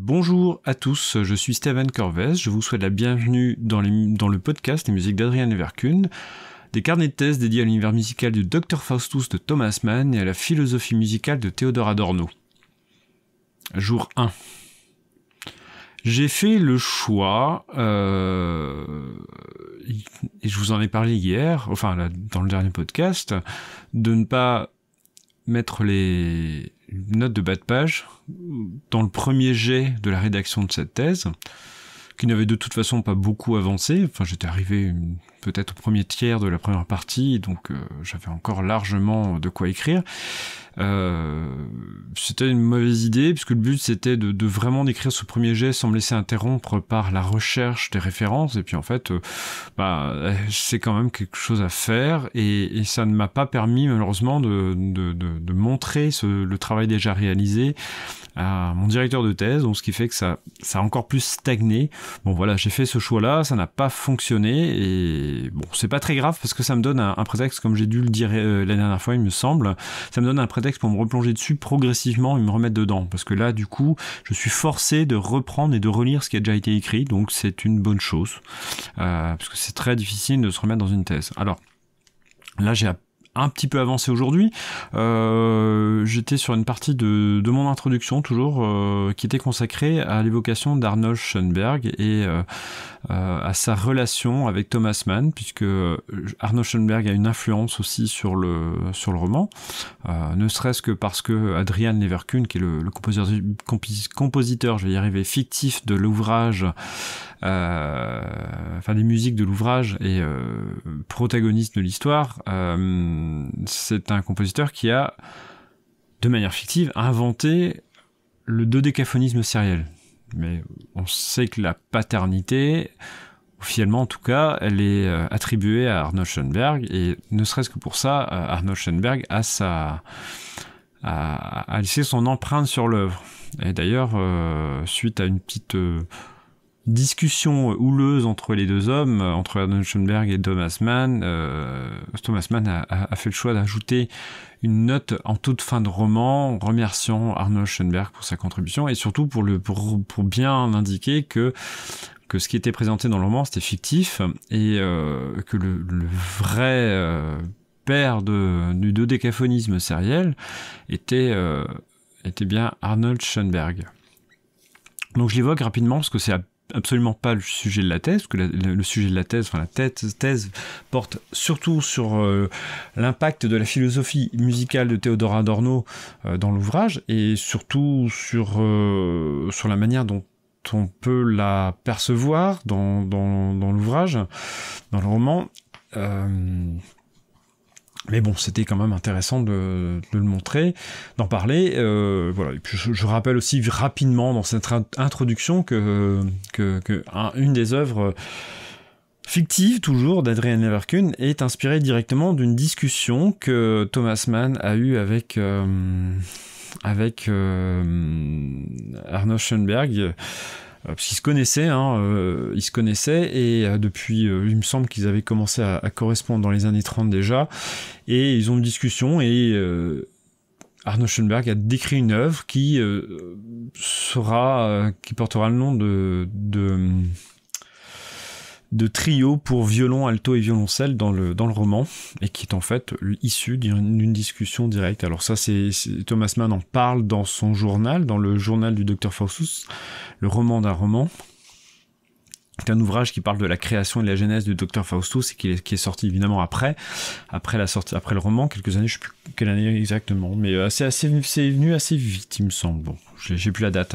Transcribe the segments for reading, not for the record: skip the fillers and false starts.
Bonjour à tous, je suis Steven Corvez, je vous souhaite la bienvenue dans le podcast Les musiques d'Adrian Neverkuhn, des carnets de thèse dédiés à l'univers musical du Dr Faustus de Thomas Mann et à la philosophie musicale de Theodor Adorno. Jour 1. J'ai fait le choix, et je vous en ai parlé hier, enfin là, dans le dernier podcast, de ne pas mettre les notes de bas de page dans le premier jet de la rédaction de cette thèse, qui n'avait de toute façon pas beaucoup avancé. Enfin, j'étais arrivé peut-être au premier tiers de la première partie, donc j'avais encore largement de quoi écrire. C'était une mauvaise idée, puisque le but c'était de vraiment d'écrire ce premier jet sans me laisser interrompre par la recherche des références, et puis en fait, c'est quand même quelque chose à faire, et ça ne m'a pas permis malheureusement de montrer le travail déjà réalisé à mon directeur de thèse, donc ce qui fait que ça a encore plus stagné. Bon voilà, j'ai fait ce choix-là, ça n'a pas fonctionné, et bon, c'est pas très grave, parce que ça me donne un prétexte, comme j'ai dû le dire la dernière fois, il me semble, ça me donne un prétexte pour me replonger dessus progressivement et me remettre dedans, parce que là, du coup, je suis forcé de reprendre et de relire ce qui a déjà été écrit, donc c'est une bonne chose, parce que c'est très difficile de se remettre dans une thèse. Alors, là, j'ai un petit peu avancé aujourd'hui. J'étais sur une partie de mon introduction toujours qui était consacrée à l'évocation d'Arnold Schoenberg et à sa relation avec Thomas Mann, puisque Arnold Schoenberg a une influence aussi sur le roman, ne serait-ce que parce que Adrian Neverkuhn, qui est le compositeur, je vais y arriver, fictif de l'ouvrage, des musiques de l'ouvrage et protagoniste de l'histoire, c'est un compositeur qui a, de manière fictive, inventé le dodécaphonisme sériel. Mais on sait que la paternité, officiellement en tout cas, elle est attribuée à Arnold Schoenberg, et ne serait-ce que pour ça, Arnold Schoenberg a laissé son empreinte sur l'œuvre. Et d'ailleurs, suite à une petite discussion houleuse entre les deux hommes, entre Arnold Schoenberg et Thomas Mann, a fait le choix d'ajouter une note en toute fin de roman, remerciant Arnold Schoenberg pour sa contribution, et surtout pour bien indiquer que ce qui était présenté dans le roman, c'était fictif, et que le vrai père du dodécaphonisme sériel était bien Arnold Schoenberg. Donc je l'évoque rapidement, parce que c'est absolument pas le sujet de la thèse, parce que le sujet de la thèse, enfin la thèse porte surtout sur l'impact de la philosophie musicale de Theodor Adorno dans l'ouvrage, et surtout sur la manière dont on peut la percevoir dans l'ouvrage, dans le roman. Mais bon, c'était quand même intéressant de le montrer, d'en parler. Voilà. Et puis je rappelle aussi rapidement dans cette introduction que une des œuvres fictives, toujours, d'Adrian Neverkuhn est inspirée directement d'une discussion que Thomas Mann a eue avec Arnold Schoenberg. Parce qu'ils se connaissaient, et depuis, il me semble qu'ils avaient commencé à correspondre dans les années 30 déjà, et ils ont une discussion, et Arnold Schoenberg a décrit une œuvre qui portera le nom de trio pour violon, alto et violoncelle dans le roman, et qui est en fait issu d'une discussion directe. Alors ça, c'est Thomas Mann en parle dans son journal, dans le journal du Dr Faustus, le roman d'un roman. C'est un ouvrage qui parle de la création et de la genèse du Dr Faustus, et qui est sorti évidemment après le roman, quelques années, je sais plus quelle année exactement, mais c'est venu assez vite, il me semble. Bon, j'ai plus la date.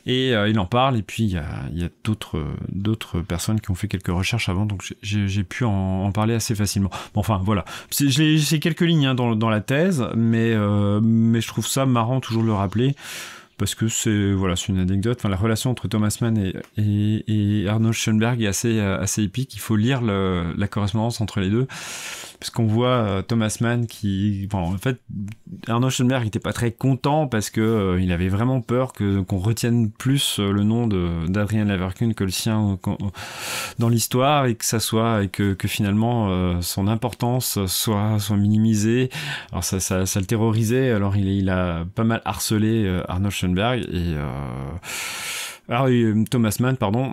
Et il en parle, et puis il y a d'autres personnes qui ont fait quelques recherches avant, donc j'ai pu en parler assez facilement. Bon, enfin voilà, c'est quelques lignes dans la thèse, mais je trouve ça marrant toujours de le rappeler, parce que c'est une anecdote. Enfin, la relation entre Thomas Mann et Arnold Schoenberg est assez épique. Il faut lire la correspondance entre les deux, parce qu'on voit Thomas Mann en fait, Arnold Schoenberg n'était pas très content, parce que il avait vraiment peur qu'on retienne plus le nom d'Adrian Neverkuhn que le sien dans l'histoire, et que finalement son importance soit minimisée. Alors ça le terrorisait. Alors il a pas mal harcelé Arnold Schoenberg, Alors, Thomas Mann, pardon,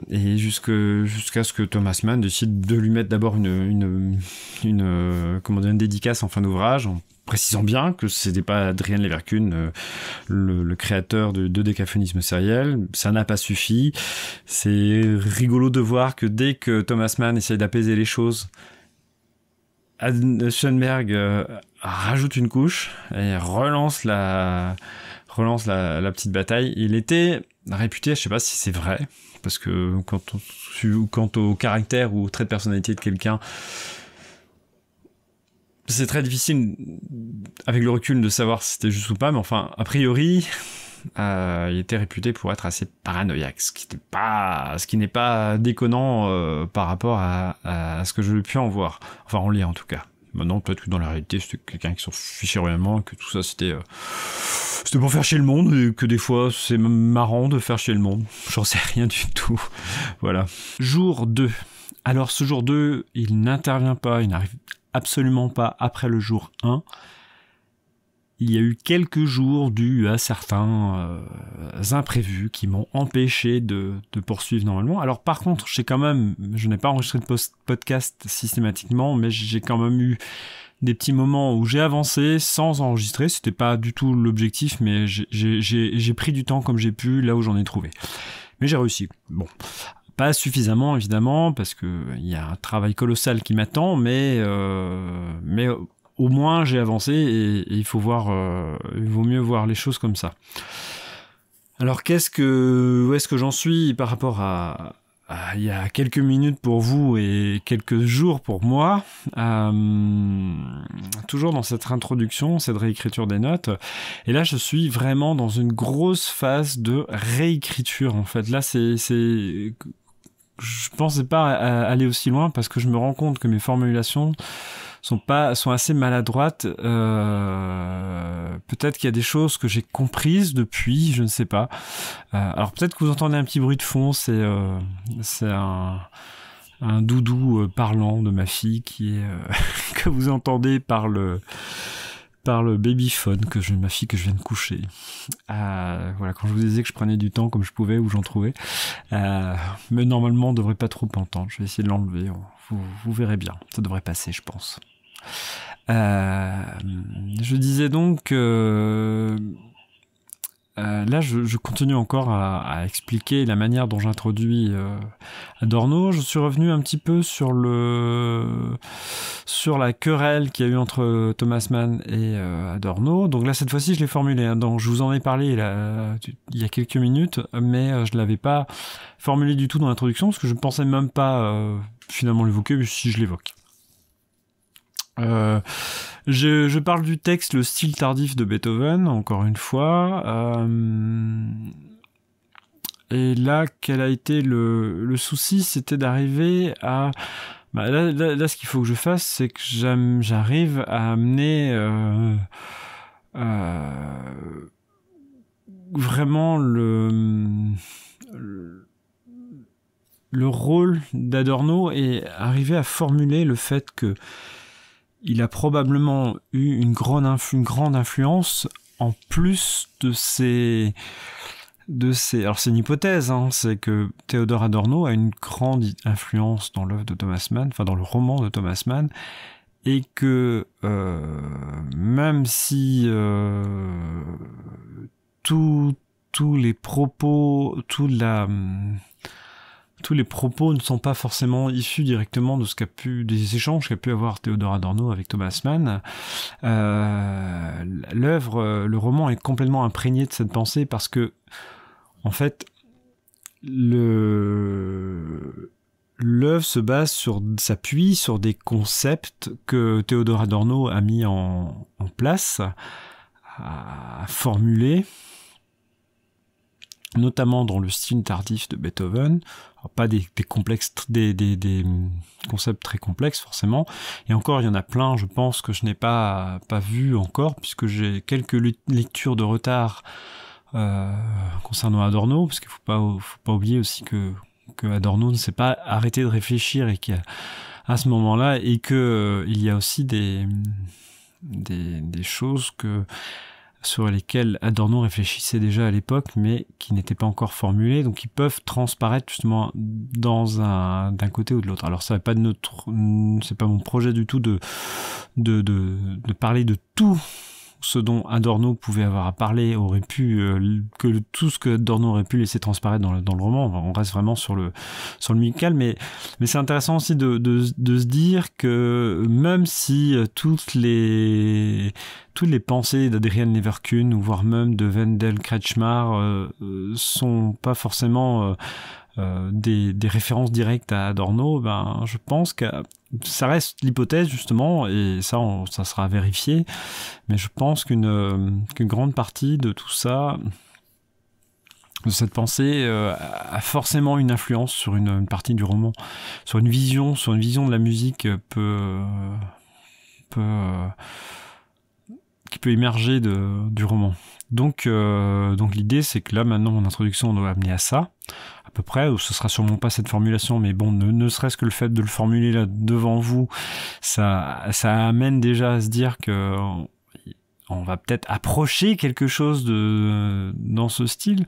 et jusqu'à ce que Thomas Mann décide de lui mettre d'abord une dédicace en fin d'ouvrage, en précisant bien que c'était pas Adrian Leverkusen, le créateur de décaphonisme sériel. Ça n'a pas suffi. C'est rigolo de voir que dès que Thomas Mann essaye d'apaiser les choses, Schoenberg rajoute une couche et relance la petite bataille. Il était réputé, je sais pas si c'est vrai, parce que quant au caractère ou au trait de personnalité de quelqu'un, c'est très difficile avec le recul de savoir si c'était juste ou pas, mais enfin, a priori, il était réputé pour être assez paranoïaque, ce qui n'est pas déconnant par rapport à ce que je pu en voir, enfin en lire en tout cas. Maintenant, peut-être que dans la réalité, c'était quelqu'un qui s'en fichait réellement, que tout ça, c'était pour faire chier le monde, et que des fois, c'est marrant de faire chier le monde. J'en sais rien du tout. Voilà. Jour 2. Alors, ce jour 2, il n'intervient pas, il n'arrive absolument pas après le jour 1. Il y a eu quelques jours dus à certains imprévus qui m'ont empêché de poursuivre normalement. Alors par contre, je n'ai pas enregistré de podcast systématiquement, mais j'ai quand même eu des petits moments où j'ai avancé sans enregistrer. C'était pas du tout l'objectif, mais j'ai pris du temps comme j'ai pu, là où j'en ai trouvé. Mais j'ai réussi. Bon. Pas suffisamment, évidemment, parce que il y a un travail colossal qui m'attend, mais au moins j'ai avancé et il faut voir, il vaut mieux voir les choses comme ça. Alors où est-ce que j'en suis par rapport à il y a quelques minutes pour vous et quelques jours pour moi, toujours dans cette introduction, cette réécriture des notes, et là je suis vraiment dans une grosse phase de réécriture en fait. Là je pensais pas aller aussi loin parce que je me rends compte que mes formulations sont assez maladroites. Peut-être qu'il y a des choses que j'ai comprises depuis, je ne sais pas. Alors peut-être que vous entendez un petit bruit de fond, c'est un doudou parlant de ma fille qui est que vous entendez par le babyphone ma fille que je viens de coucher. Voilà, quand je vous disais que je prenais du temps comme je pouvais où j'en trouvais. Mais normalement on devrait pas trop entendre. Je vais essayer de l'enlever. Vous verrez bien. Ça devrait passer, je pense. Je disais donc là, je continue encore à expliquer la manière dont j'introduis Adorno. Je suis revenu un petit peu sur la querelle qu'il y a eu entre Thomas Mann et Adorno. Donc là, cette fois-ci, je l'ai formulé. Hein. Donc, je vous en ai parlé il y a quelques minutes, mais je l'avais pas formulé du tout dans l'introduction, parce que je ne pensais même pas finalement l'évoquer, mais si je l'évoque. Je parle du texte Le style tardif de Beethoven, encore une fois. Et là, quel a été le souci, c'était d'arriver à... Là, ce qu'il faut que je fasse, c'est que j'arrive à amener vraiment le rôle d'Adorno et arriver à formuler le fait que il a probablement eu une grande influence en plus de ses... Alors c'est une hypothèse, hein, c'est que Theodor Adorno a une grande influence dans l'œuvre de Thomas Mann, enfin dans le roman de Thomas Mann, et que même si tous les propos, tous les propos ne sont pas forcément issus directement de des échanges qu'a pu avoir Theodor Adorno avec Thomas Mann. Le roman est complètement imprégné de cette pensée parce que, en fait, l'œuvre s'appuie sur des concepts que Theodor Adorno a mis en place, à formuler, notamment dans le style tardif de Beethoven. Alors, pas des concepts très complexes forcément, et encore il y en a plein, je pense, que je n'ai pas vu encore, puisque j'ai quelques lectures de retard concernant Adorno, parce qu'il faut pas oublier aussi que Adorno ne s'est pas arrêté de réfléchir, et qu'à ce moment-là, et que il y a aussi des choses sur lesquels Adorno réfléchissait déjà à l'époque, mais qui n'étaient pas encore formulés, donc ils peuvent transparaître justement d'un côté ou de l'autre. Alors ça n'est pas c'est pas mon projet du tout de parler de tout ce dont Adorno pouvait avoir à parler, tout ce que Adorno aurait pu laisser transparaître dans le roman. On reste vraiment sur le musical, mais c'est intéressant aussi de se dire que même si toutes les pensées d'Adrian Leverkühn ou voire même de Wendell Kretschmar sont pas forcément des références directes à Adorno, je pense que ça reste l'hypothèse justement, et ça sera vérifié, mais je pense qu'une grande partie de tout ça, de cette pensée, a forcément une influence sur une partie du roman, sur une vision de la musique qui peut émerger du roman. Donc l'idée, c'est que là maintenant mon introduction doit amener à ça, à peu près. Ce sera sûrement pas cette formulation, mais bon, ne serait-ce que le fait de le formuler là devant vous, ça amène déjà à se dire que on va peut-être approcher quelque chose dans ce style.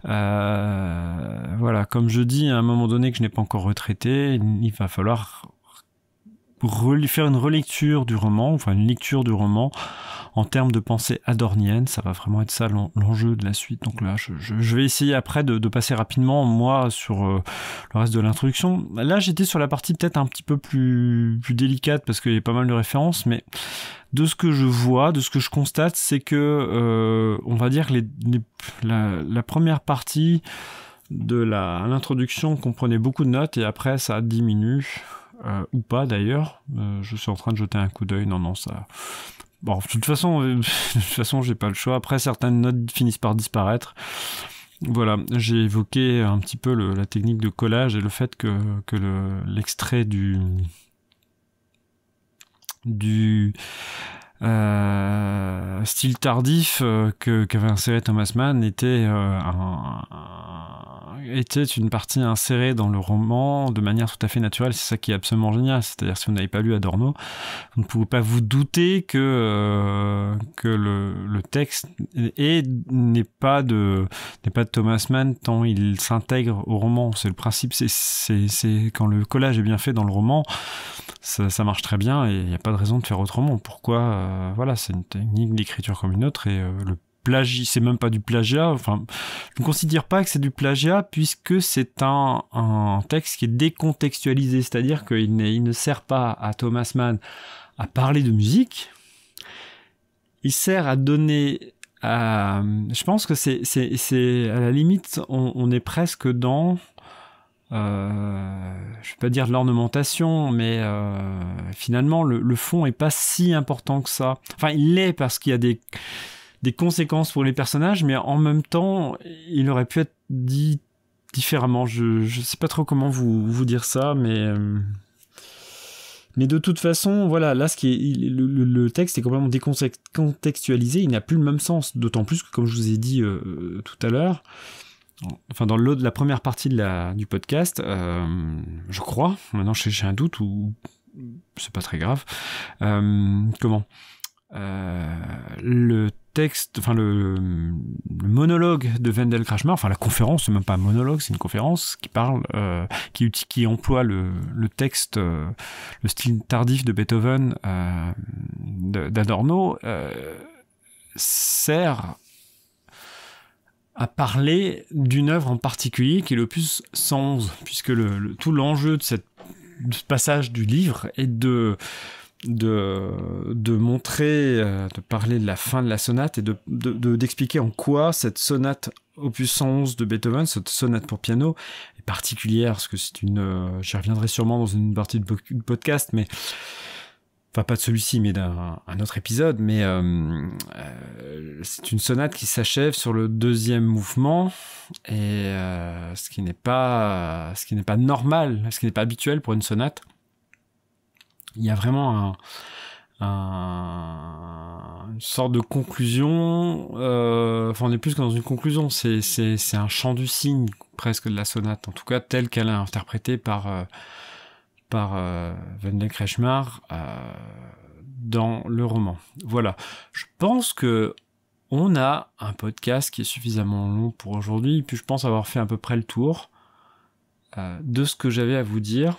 Voilà, comme je dis à un moment donné que je n'ai pas encore retraité, il va falloir faire une relecture du roman, enfin une lecture du roman en termes de pensée adornienne. Ça va vraiment être ça l'enjeu de la suite. Donc là, je vais essayer après de passer rapidement, moi, sur le reste de l'introduction. Là, j'étais sur la partie peut-être un petit peu plus délicate, parce qu'il y a pas mal de références, mais de ce que je vois, de ce que je constate, c'est que, on va dire, la première partie de l'introduction comprenait beaucoup de notes, et après, ça diminue. Ou pas d'ailleurs, je suis en train de jeter un coup d'œil. Non, ça. Bon, de toute façon, j'ai pas le choix. Après, certaines notes finissent par disparaître. Voilà, j'ai évoqué un petit peu la technique de collage et le fait que l'extrait du style tardif qu'avait inséré Thomas Mann était une partie insérée dans le roman de manière tout à fait naturelle. C'est ça qui est absolument génial. C'est-à-dire, si vous n'avez pas lu Adorno, vous ne pouvez pas vous douter que le texte n'est pas de Thomas Mann tant il s'intègre au roman. C'est le principe. C'est quand le collage est bien fait dans le roman, ça marche très bien, et il n'y a pas de raison de faire autrement. Pourquoi voilà, c'est une technique d'écriture comme une autre, et le plagiat, c'est même pas du plagiat. Enfin, je ne considère pas que c'est du plagiat, puisque c'est un texte qui est décontextualisé, c'est-à-dire qu'il ne sert pas à Thomas Mann à parler de musique, il sert à donner... je pense que c'est à la limite, on est presque dans... je vais pas dire de l'ornementation, mais finalement le fond est pas si important que ça. Enfin, il l'est parce qu'il y a des conséquences pour les personnages, mais en même temps, il aurait pu être dit différemment. Je sais pas trop comment vous dire ça, mais de toute façon, voilà, là, le texte est complètement décontextualisé, il n'a plus le même sens, d'autant plus que, comme je vous ai dit tout à l'heure, enfin dans la première partie du podcast, je crois, maintenant j'ai un doute, ou c'est pas très grave, le texte, enfin le monologue de Wendell Kretschmar, enfin la conférence, c'est même pas un monologue, c'est une conférence qui parle, qui emploie le texte, le style tardif de Beethoven, d'Adorno, sert à parler d'une œuvre en particulier qui est l'opus 111, puisque tout l'enjeu de ce passage du livre est de montrer, de parler de la fin de la sonate et d'expliquer en quoi cette sonate opus 111 de Beethoven, cette sonate pour piano, est particulière, parce que j'y reviendrai sûrement dans une partie de podcast, mais enfin pas de celui-ci, mais d'un autre épisode, mais c'est une sonate qui s'achève sur le deuxième mouvement, et ce qui n'est pas normal, ce qui n'est pas habituel pour une sonate. Il y a vraiment une sorte de conclusion, enfin on est plus que dans une conclusion, c'est un chant du cygne presque de la sonate, en tout cas telle qu'elle est interprétée par Wendell Kretschmar dans le roman. Voilà, je pense que On a un podcast qui est suffisamment long pour aujourd'hui, puis je pense avoir fait à peu près le tour de ce que j'avais à vous dire.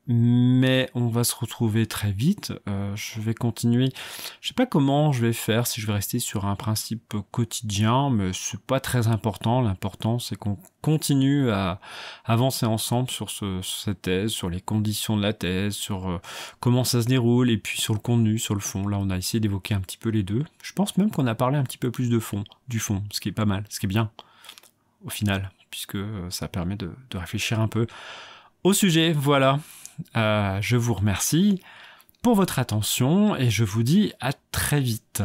Mais on va se retrouver très vite. Je vais continuer. Je sais pas comment je vais faire, si je vais rester sur un principe quotidien, mais c'est pas très important. L'important, c'est qu'on continue à avancer ensemble sur cette thèse, sur les conditions de la thèse, sur comment ça se déroule, et puis sur le contenu, sur le fond. Là, on a essayé d'évoquer un petit peu les deux. Je pense même qu'on a parlé un petit peu plus du fond, ce qui est pas mal, ce qui est bien, au final, puisque ça permet de réfléchir un peu au sujet. Voilà. Je vous remercie pour votre attention et je vous dis à très vite.